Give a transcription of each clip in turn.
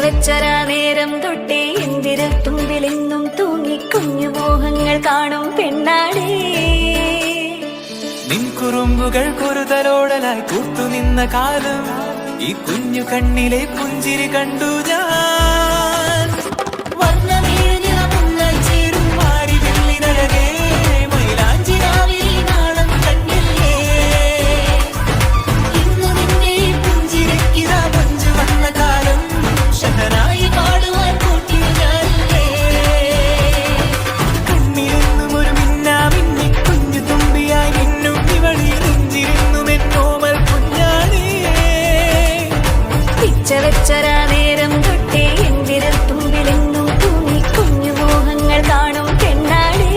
വെച്ചരാ നേരം തൊട്ടേ എന്തിരൽ തുമ്പിലെന്നും തൂങ്ങി കുഞ്ഞു മോഹങ്ങൾ കാണും പെണ്ണാടേ. നിൻ കുറുമ്പുകൾ കുറുതലോടലായി കൂത്തുനിന്ന കാലം ഈ കുഞ്ഞു കണ്ണിലെ പുഞ്ചിരി കണ്ടു ഞാൻ. ചേരും മാറി വെള്ളിനഴകേ മൈലാഞ്ചി രാവിൽ നാളം കണ്ണില്ലേ. ഇന്ന് നിന്നെ പുഞ്ചിരിക്കിതാ പഞ്ചു വന്ന കാലം ശതനായി പാടുവാൻ കൂട്ടിയ ഞാനില്ലേ. കണ്ണിലെന്നും ഒരു മിന്നാ മിന്നി കുഞ്ഞു തുമ്പിയായി മിന്നും ഇവളി നെഞ്ചിരുന്നു എന്നോമൽ കുഞ്ഞാണേ. പിച്ച വെച്ചരാ നേരം തൊട്ടേ എന്തിരൽ തുമ്പിലെന്നും തൂങ്ങി കുഞ്ഞു മോഹങ്ങൾ കാണും പെണ്ണാടേ.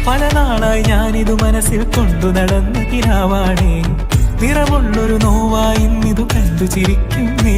പല നാളായി ഞാനിതു മനസ്സിൽ കൊണ്ടു നടന്ന കിനാവാണേ. നിറമുള്ളൊരു നോവായി ഇന്നിതു കണ്ടു ചിരിക്കുന്നേ.